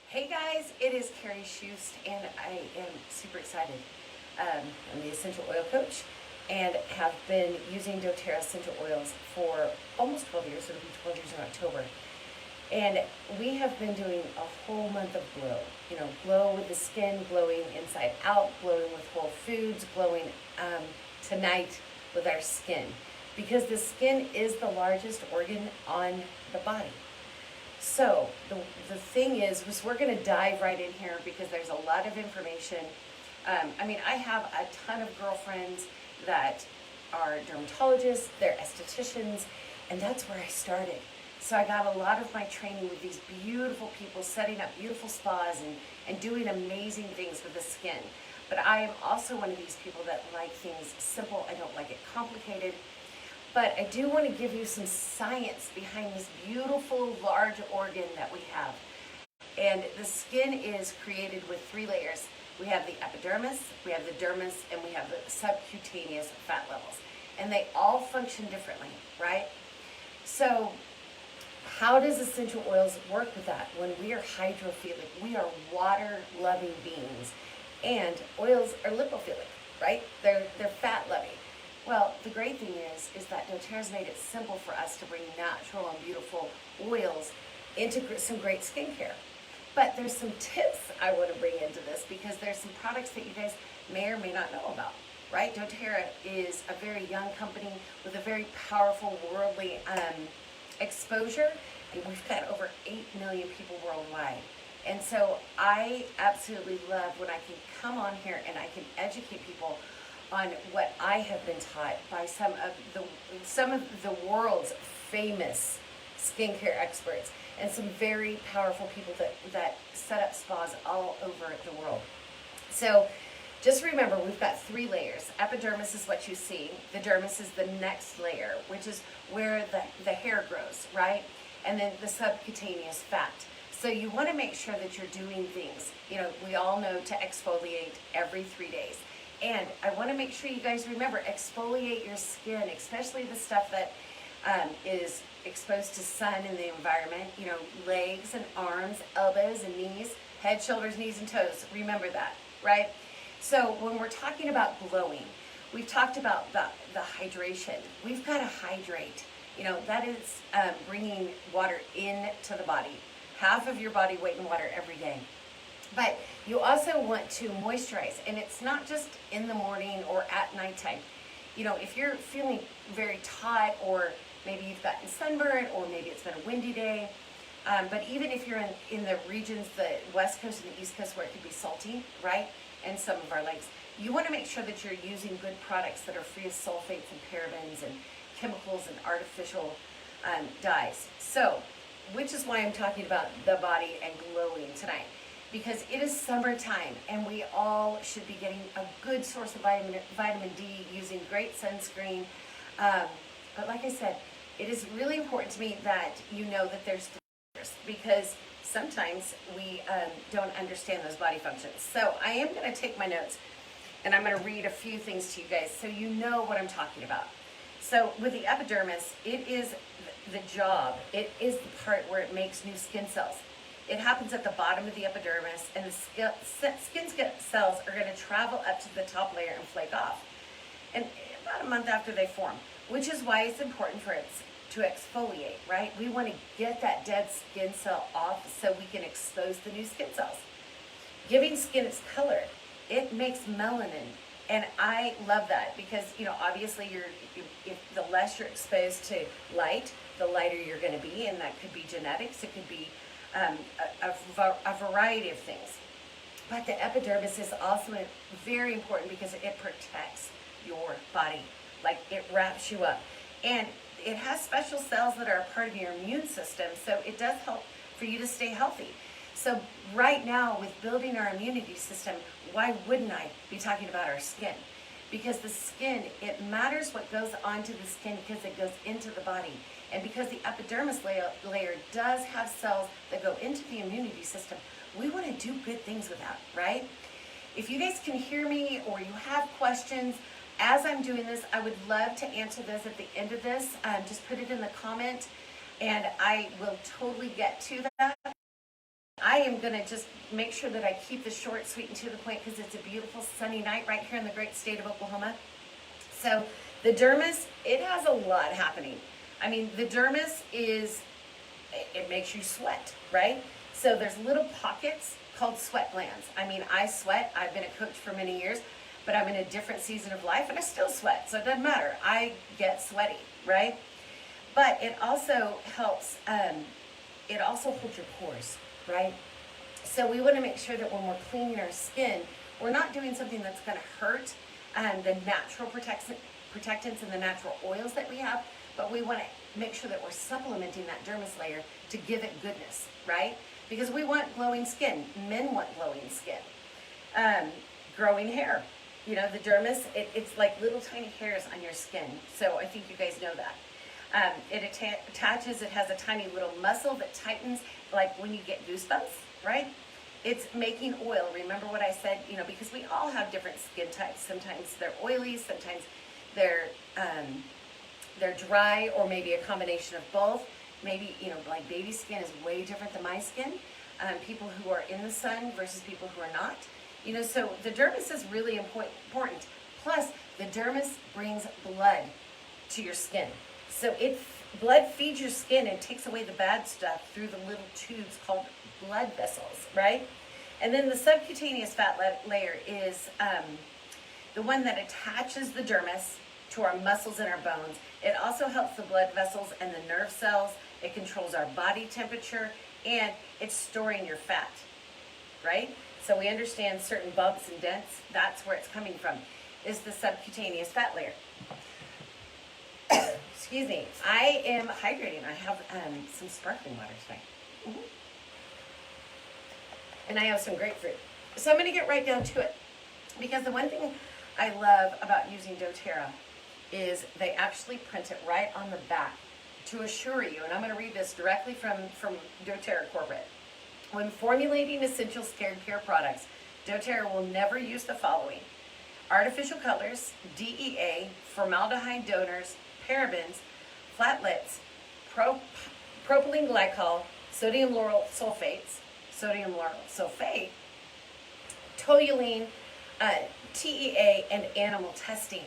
Hey guys, it is Karrie and I am super excited. I'm the essential oil coach and have been using doTERRA essential oils for almost 12 years. It'll be 12 years in October. And we have been doing a whole month of glow. Glow with the skin, glowing inside out, glowing with whole foods, glowing tonight with our skin. Because the skin is the largest organ on the body. So the thing is we're going to dive right in here because there's a lot of information. I have a ton of girlfriends that are dermatologists, they're estheticians, and that's where I started. So I got a lot of my training with these beautiful people setting up beautiful spas and doing amazing things with the skin. But I am also one of these people that like things simple. I don't like it complicated. But I do want to give you some science behind this beautiful large organ that we have. And the skin is created with 3 layers. We have the epidermis, we have the dermis, and we have the subcutaneous fat levels. And they all function differently, right? So how does essential oils work with that? When we are hydrophilic, we are water-loving beings. And oils are lipophilic, right? They're fat-loving. Well, the great thing is that doTERRA's made it simple for us to bring natural and beautiful oils into some great skincare. But there's some tips I want to bring into this because there's some products that you guys may or may not know about, right? doTERRA is a very young company with a very powerful worldly exposure, and we've got over 8 million people worldwide. And so I absolutely love when I can come on here and I can educate people on what I have been taught by some of the world's famous skincare experts and some very powerful people that set up spas all over the world. So just remember, we've got 3 layers. Epidermis is what you see. The dermis is the next layer, which is where the hair grows, right? And then the subcutaneous fat. So you want to make sure that you're doing things. We all know to exfoliate every 3 days. And I want to make sure you guys remember, exfoliate your skin, especially the stuff that is exposed to sun in the environment, legs and arms, elbows and knees, head, shoulders, knees, and toes. Remember that, right? So when we're talking about glowing, we've talked about the hydration. We've got to hydrate. That is bringing water into the body. Half of your body weight in water every day. But you also want to moisturize, and it's not just in the morning or at nighttime. If you're feeling very taut, or maybe you've gotten sunburned, or maybe it's been a windy day, but even if you're in the regions, the West Coast and the East Coast, where it could be salty, right, and some of our lakes, you want to make sure that you're using good products that are free of sulfates and parabens and chemicals and artificial dyes. So, which is why I'm talking about the body and glowing tonight. Because it is summertime and we all should be getting a good source of vitamin D using great sunscreen. But like I said, it is really important to me that you know that there's layers, because sometimes we don't understand those body functions. So I am going to take my notes and I'm going to read a few things to you guys so you know what I'm talking about. So with the epidermis, it is the job. It is the part where it makes new skin cells. It happens at the bottom of the epidermis, and the skin cells are going to travel up to the top layer and flake off. And about a month after they form, which is why it's important for it to exfoliate, right? We want to get that dead skin cell off so we can expose the new skin cells. Giving skin its color, it makes melanin. And I love that because, obviously if the less you're exposed to light, the lighter you're going to be, and that could be genetics, it could be a variety of things. But the epidermis is also very important because it protects your body. Like, it wraps you up. And it has special cells that are a part of your immune system, so it does help for you to stay healthy. So right now, with building our immunity system, why wouldn't I be talking about our skin? Because the skin, it matters what goes onto the skin because it goes into the body. And because the epidermis layer does have cells that go into the immunity system, we want to do good things with that, right? If you guys can hear me or you have questions as I'm doing this, I would love to answer those at the end of this. Just put it in the comment and I will totally get to that. I I am going to just make sure that I keep this short, sweet, and to the point because it's a beautiful sunny night right here in the great state of Oklahoma. So the dermis, it has a lot happening. I mean, the dermis it makes you sweat, right? So there's little pockets called sweat glands. I mean, I sweat. I've been a coach for many years, but I'm in a different season of life and I still sweat. So it doesn't matter. I get sweaty, right? But it also helps, it also holds your pores, right? So we want to make sure that when we're cleaning our skin, we're not doing something that's going to hurt the natural protectants and the natural oils that we have, but we want to make sure that we're supplementing that dermis layer to give it goodness, right? Because we want glowing skin. Men want glowing skin. Growing hair. You know, the dermis, it's like little tiny hairs on your skin. So I think you guys know that. It attaches, it has a tiny little muscle that tightens, like when you get goosebumps, right? It's making oil. Remember what I said, you know, because we all have different skin types. Sometimes they're oily, sometimes they're dry, or maybe a combination of both. Maybe, you know, like baby skin is way different than my skin. People who are in the sun versus people who are not. You know, so the dermis is really important. Plus, the dermis brings blood to your skin. So blood feeds your skin and takes away the bad stuff through the little tubes called blood vessels, right? And then the subcutaneous fat layer is the one that attaches the dermis to our muscles and our bones. It also helps the blood vessels and the nerve cells. It controls our body temperature, and it's storing your fat, right? So we understand certain bumps and dents, that's where it's coming from, is the subcutaneous fat layer. Excuse me, I am hydrating. I have some sparkling water tonight. Mm-hmm. And I have some grapefruit. So I'm going to get right down to it. Because the one thing I love about using doTERRA is they actually print it right on the back to assure you, and I'm going to read this directly from doTERRA Corporate. When formulating essential skincare products, doTERRA will never use the following: artificial colors, DEA, formaldehyde donors, parabens, flatlets, propylene glycol, sodium lauryl sulfate, toluene, TEA, and animal testing,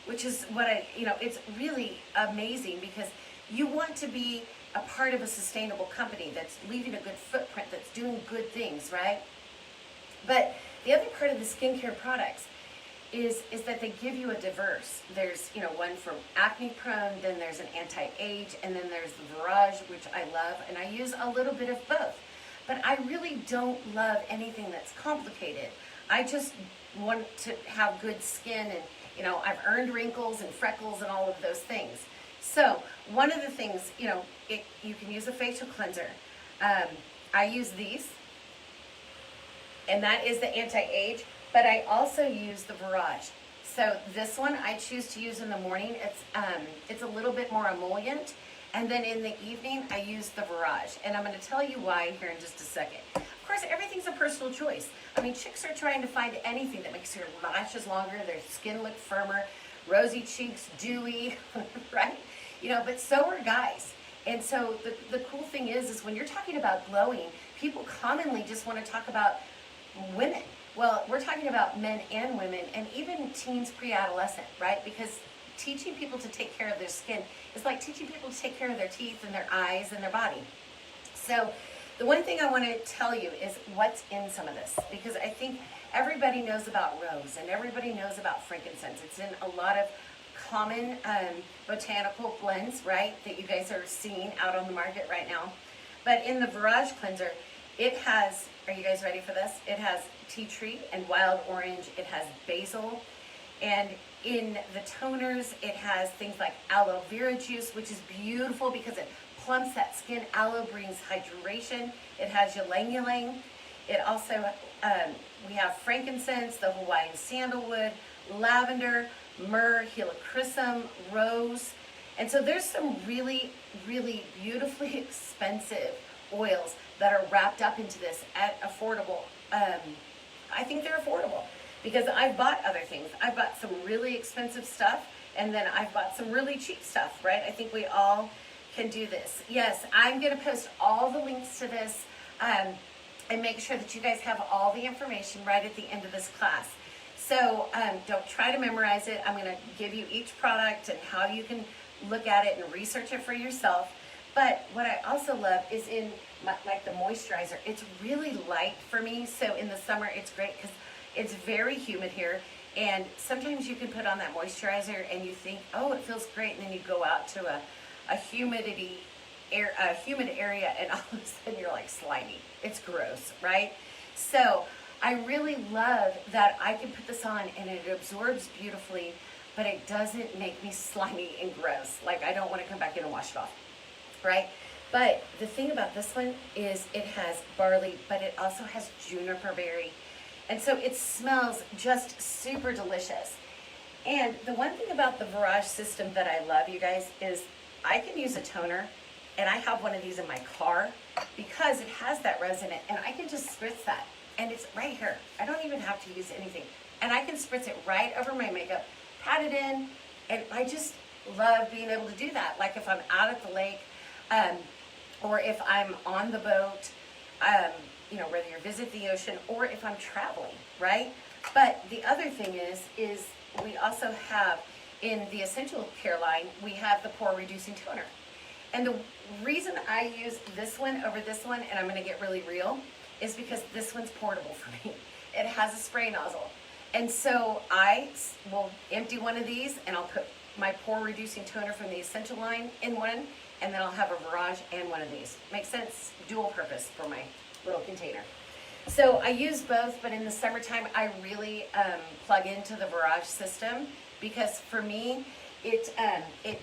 which is what it's really amazing because you want to be a part of a sustainable company that's leaving a good footprint, that's doing good things, right? But the other part of the skincare products is that they give you a diverse. There's, one for acne prone, then there's an anti-age, and then there's the Virage, which I love, and I use a little bit of both. But I really don't love anything that's complicated. I just want to have good skin, and, I've earned wrinkles and freckles and all of those things. So one of the things, you can use a facial cleanser. I use these, and that is the anti-age, but I also use the Virage. So this one I choose to use in the morning. It's a little bit more emollient, and then in the evening I use the Virage, and I'm going to tell you why here in just a second. Of course, everything's a personal choice. I mean, chicks are trying to find anything that makes their lashes longer, their skin look firmer, rosy cheeks, dewy, right? But so are guys. And so the cool thing is when you're talking about glowing, people commonly just want to talk about women. Well, we're talking about men and women, and even teens, pre-adolescent, right? Because teaching people to take care of their skin is like teaching people to take care of their teeth and their eyes and their body. So the one thing I want to tell you is what's in some of this, because I think everybody knows about rose and everybody knows about frankincense. It's in a lot of common botanical blends, right, that you guys are seeing out on the market right now. But in the Virage cleanser, it has, are you guys ready for this? It has tea tree and wild orange. It has basil. And in the toners, it has things like aloe vera juice, which is beautiful because it plumps that skin. Aloe brings hydration. It has ylang ylang. It also, we have frankincense, the Hawaiian sandalwood, lavender, myrrh, helichrysum, rose. And so there's some really, really beautifully expensive oils that are wrapped up into this at affordable. I think they're affordable because I've bought other things. I've bought some really expensive stuff, and then I've bought some really cheap stuff, right? I think we all can do this. Yes, I'm going to post all the links to this and make sure that you guys have all the information right at the end of this class. So don't try to memorize it. I'm going to give you each product and how you can look at it and research it for yourself. But what I also love is in like the moisturizer. It's really light for me, so in the summer it's great because it's very humid here. And sometimes you can put on that moisturizer and you think, oh, it feels great, and then you go out to a humid area, and all of a sudden you're like slimy. It's gross, right? So I really love that I can put this on and it absorbs beautifully, but it doesn't make me slimy and gross. Like, I don't want to come back in and wash it off, right? But the thing about this one is it has barley, but it also has juniper berry. And so it smells just super delicious. And the one thing about the Barrage system that I love, you guys, is I can use a toner, and I have one of these in my car because it has that resonant, and I can just spritz that, and it's right here. I don't even have to use anything. And I can spritz it right over my makeup, pat it in, and I just love being able to do that. Like if I'm out at the lake, or if I'm on the boat, you know, whether you visit the ocean or if I'm traveling, right? But the other thing is we also have in the Essential Care line, we have the pore reducing toner. And the reason I use this one over this one, and I'm going to get really real, is because this one's portable for me. It has a spray nozzle. And so I will empty one of these and I'll put my pore reducing toner from the Essential line in one, and then I'll have a Barrage and one of these. Makes sense? Dual purpose for my little container. So I use both, but in the summertime I really plug into the Barrage system because for me it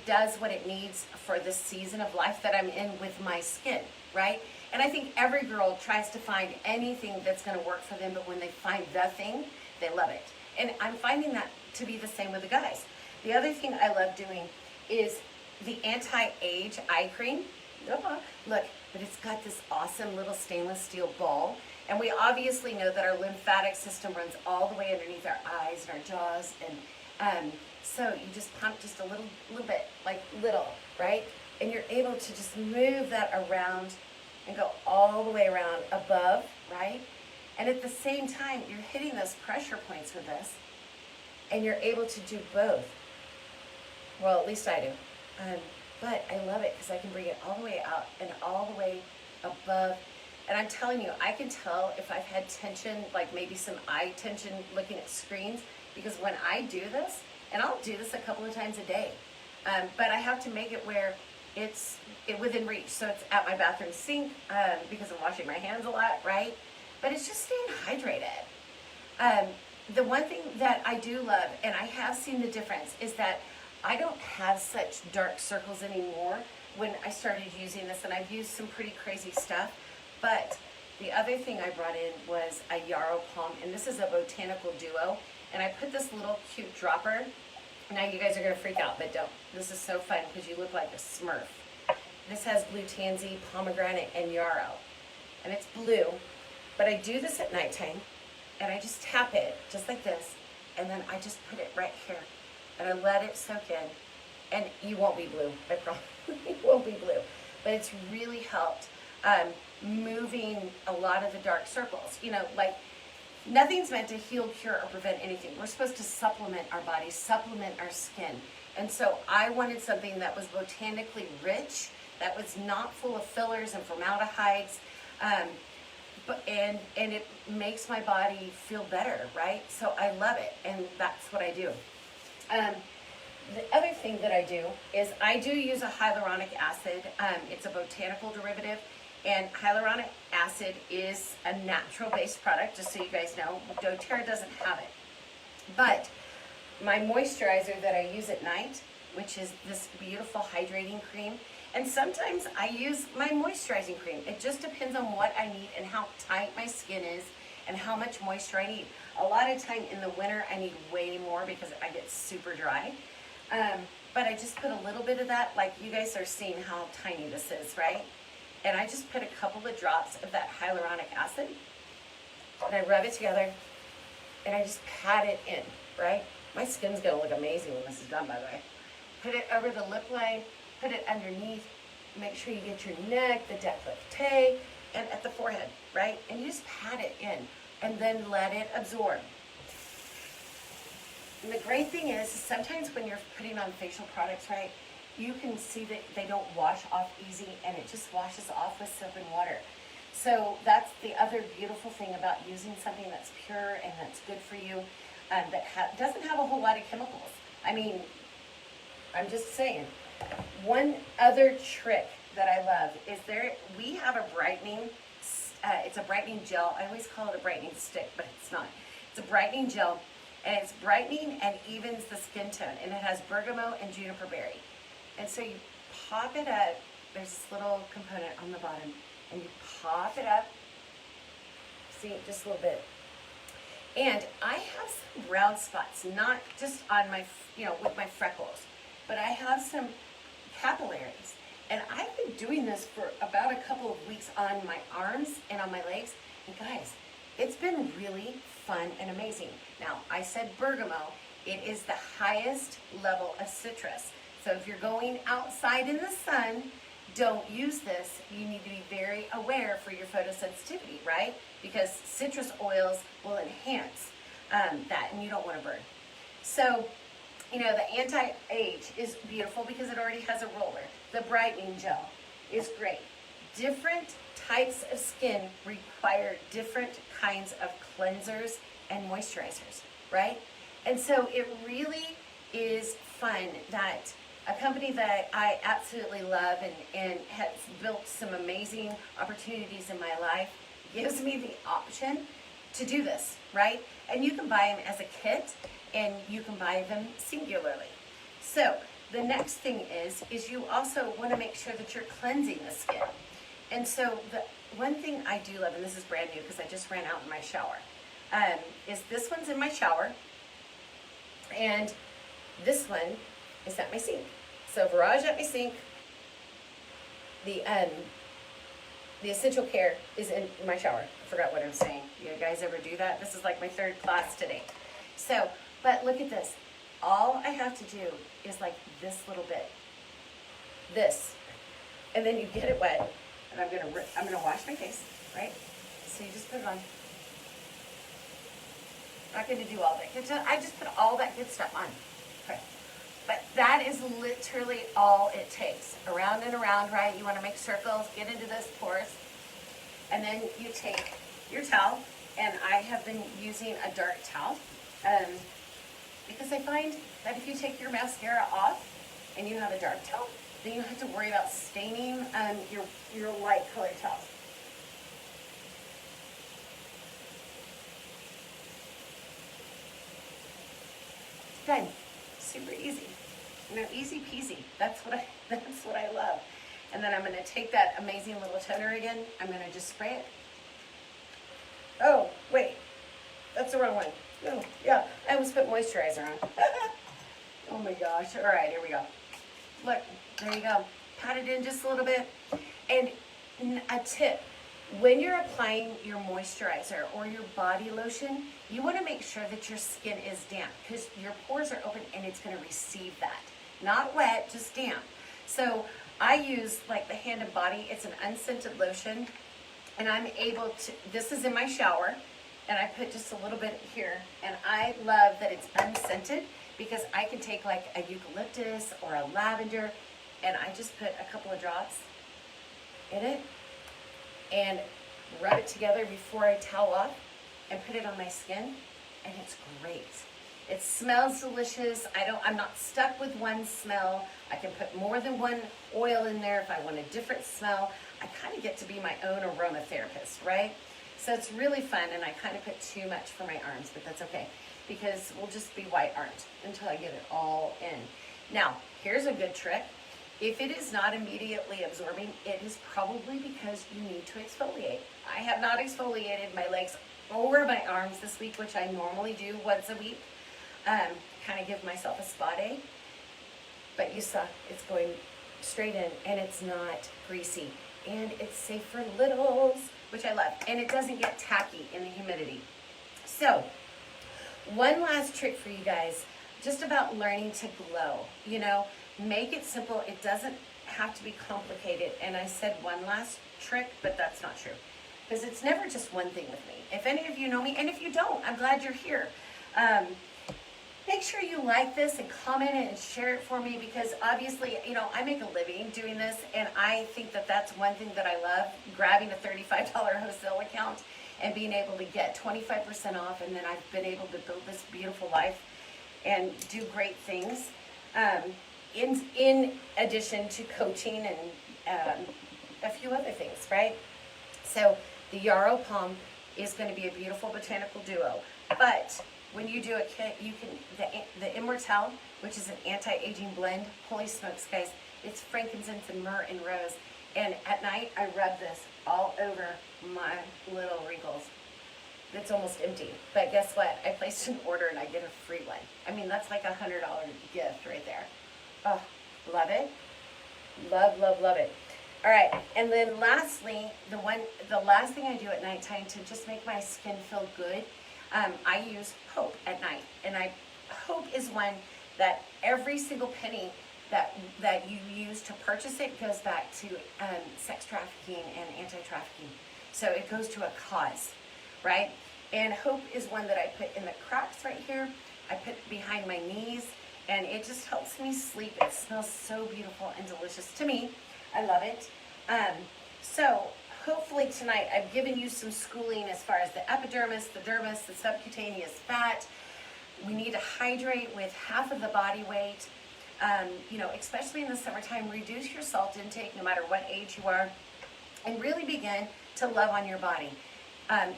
does what it needs for the season of life that I'm in with my skin, right? And I think every girl tries to find anything that's going to work for them, but when they find the thing, they love it. And I'm finding that to be the same with the guys. The other thing I love doing is the anti-age eye cream. Look, but it's got this awesome little stainless steel ball. And we obviously know that our lymphatic system runs all the way underneath our eyes and our jaws. And so you just pump just a little bit, like little, right? And you're able to just move that around and go all the way around above, right? And at the same time, you're hitting those pressure points with this. And you're able to do both. Well, at least I do. But I love it because I can bring it all the way out and all the way above. And I'm telling you, I can tell if I've had tension, like maybe some eye tension looking at screens, because when I do this, and I'll do this a couple of times a day, but I have to make it where it's within reach. So it's at my bathroom sink because I'm washing my hands a lot, right? But it's just staying hydrated. The one thing that I do love, and I have seen the difference, is that I don't have such dark circles anymore when I started using this, and I've used some pretty crazy stuff. But the other thing I brought in was a yarrow palm, and this is a botanical duo, and I put this little cute dropper. Now you guys are going to freak out, but don't. This is so fun because you look like a Smurf. This has blue tansy, pomegranate, and yarrow, and it's blue. But I do this at nighttime, and I just tap it just like this, and then I just put it right here, and I let it soak in, and you won't be blue, I promise. You won't be blue, but it's really helped moving a lot of the dark circles. You know, like nothing's meant to heal, cure, or prevent anything. We're supposed to supplement our bodies, supplement our skin, and so I wanted something that was botanically rich, that was not full of fillers and formaldehydes, and it makes my body feel better, right? So I love it, and that's what I do. The other thing that I do is I do use a hyaluronic acid. It's a botanical derivative, and hyaluronic acid is a natural-based product, just so you guys know. doTERRA doesn't have it. But my moisturizer that I use at night, which is this beautiful hydrating cream, and sometimes I use my moisturizing cream. It just depends on what I need and how tight my skin is and how much moisture I need. A lot of time in the winter, I need way more because I get super dry. But I just put a little bit of that, like you guys are seeing how tiny this is, right? And I just put a couple of drops of that hyaluronic acid, and I rub it together, and I just pat it in, right? My skin's gonna look amazing when this is done, by the way. Put it over the lip line, put it underneath, make sure you get your neck, the décolleté, and at the forehead. right? And you just pat it in and then let it absorb. And the great thing is sometimes when you're putting on facial products, right, you can see that they don't wash off easy, and it just washes off with soap and water. So that's the other beautiful thing about using something that's pure and that's good for you, that doesn't have a whole lot of chemicals. I mean, I'm just saying. One other trick that I love is we have a brightening, it's a brightening gel. I always call it a brightening stick, but it's not. It's a brightening gel, and it's brightening and evens the skin tone, and it has bergamot and juniper berry. And so you pop it up, there's this little component on the bottom, and you pop it up, see, just a little bit. And I have some brown spots, not just on my, with my freckles, but I have some capillaries. And I've been doing this for about a couple of weeks on my arms and on my legs. And guys, it's been really fun and amazing. Now, I said bergamot. It is the highest level of citrus. So if you're going outside in the sun, don't use this. You need to be very aware for your photosensitivity, right? Because citrus oils will enhance that, and you don't want to burn. So, the anti-age is beautiful because it already has a roller. The brightening gel is great. Different types of skin require different kinds of cleansers and moisturizers, right? And so it really is fun that a company that I absolutely love and has built some amazing opportunities in my life gives me the option to do this, right? And you can buy them as a kit, and you can buy them singularly. So the next thing is you also want to make sure that you're cleansing the skin. And so the one thing I do love, and this is brand new because I just ran out in my shower, is this one's in my shower, and this one is at my sink. So Virage at my sink. The Essential Care is in my shower. I forgot what I'm saying. You guys ever do that? This is like my third class today. So, but look at this. All I have to do is like this little bit. This. And then you get it wet. And I'm gonna wash my face, right? So you just put it on. Not gonna do all that good stuff. I just put all that good stuff on. Okay. But that is literally all it takes. Around and around, right? You want to make circles, get into those pores. And then you take your towel, and I have been using a dark towel because I find that if you take your mascara off and you have a dark towel, then you don't have to worry about staining your light colored towel. Done. Super easy. Easy peasy. That's what I love. And then I'm going to take that amazing little toner again. I'm going to just spray it. Oh, wait. That's the wrong one. No, yeah. I almost put moisturizer on. Oh my gosh. All right, here we go. Look, there you go. Pat it in just a little bit. And a tip. When you're applying your moisturizer or your body lotion, you want to make sure that your skin is damp because your pores are open and it's going to receive that. Not wet, just damp. So I use like the Hand and Body. It's an unscented lotion, and I'm able to, this is in my shower, and I put just a little bit here, and I love that it's unscented because I can take like a eucalyptus or a lavender, and I just put a couple of drops in it and rub it together before I towel off and put it on my skin, and it's great. It smells delicious. I'm not stuck with one smell. I can put more than one oil in there if I want a different smell. I kind of get to be my own aromatherapist, right? So it's really fun, and I kind of put too much for my arms, but that's okay because we'll just be white-armed until I get it all in. Now, here's a good trick. If it is not immediately absorbing, it is probably because you need to exfoliate. I have not exfoliated my legs or my arms this week, which I normally do once a week. Kind of give myself a spa day. But you saw it's going straight in, and it's not greasy. And it's safe for littles, which I love. And it doesn't get tacky in the humidity. So, one last trick for you guys, just about learning to glow. Make it simple. It doesn't have to be complicated. And I said one last trick, but that's not true. because it's never just one thing with me. If any of you know me, and if you don't, I'm glad you're here. Make sure you like this and comment it and share it for me, because obviously, you know, I make a living doing this, and I think that that's one thing that I love, grabbing a $35 wholesale account and being able to get 25% off, and then I've been able to build this beautiful life and do great things. In addition to coaching and a few other things, right? So the Yarrow Palm is going to be a beautiful botanical duo, but when you do a kit, you can, the Immortelle, which is an anti-aging blend, holy smokes, guys, it's frankincense and myrrh and rose. And at night, I rub this all over my little wrinkles. It's almost empty. But guess what? I placed an order and I get a free one. I mean, that's like $100 gift right there. Oh, love it. Love, love, love it. All right, and then lastly, the last thing I do at nighttime to just make my skin feel good, I use Hope at night. And Hope is one that every single penny that you use to purchase it goes back to sex trafficking and anti-trafficking. So it goes to a cause, right? And Hope is one that I put in the cracks right here. I put behind my knees, and it just helps me sleep. It smells so beautiful and delicious to me. I love it. So hopefully tonight I've given you some schooling as far as the epidermis, the dermis, the subcutaneous fat. We need to hydrate with half of the body weight. You know, especially in the summertime, reduce your salt intake no matter what age you are, and really begin to love on your body.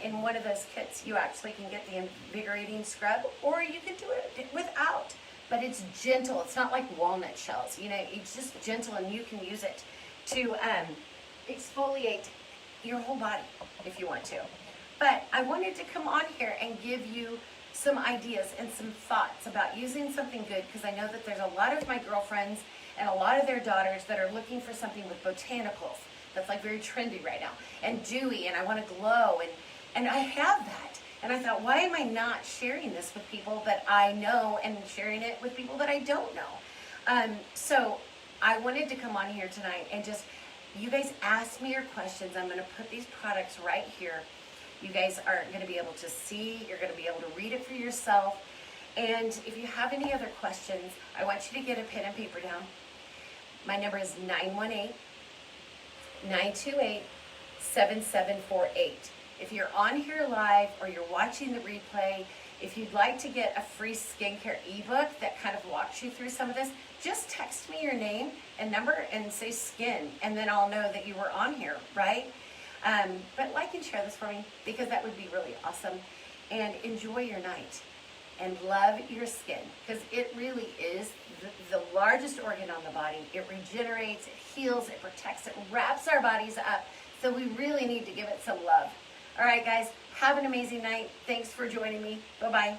In one of those kits, you actually can get the invigorating scrub, or you can do it without, but it's gentle. It's not like walnut shells, you know, it's just gentle, and you can use it to exfoliate your whole body if you want to. But I wanted to come on here and give you some ideas and some thoughts about using something good, because I know that there's a lot of my girlfriends and a lot of their daughters that are looking for something with botanicals that's like very trendy right now, and dewy, and I want to glow, and I have that. And I thought, why am I not sharing this with people that I know and sharing it with people that I don't know? So I wanted to come on here tonight and just, you guys ask me your questions. I'm going to put these products right here. You guys are going to be able to see, you're going to be able to read it for yourself. And if you have any other questions, I want you to get a pen and paper down. My number is 918-928-7748. If you're on here live or you're watching the replay, if you'd like to get a free skincare ebook that kind of walks you through some of this, just text me your name and number and say skin, and then I'll know that you were on here, right? But like and share this for me, because that would be really awesome. And enjoy your night and love your skin, because it really is the largest organ on the body. It regenerates, it heals, it protects, it wraps our bodies up. So we really need to give it some love. All right, guys, have an amazing night. Thanks for joining me. Bye-bye.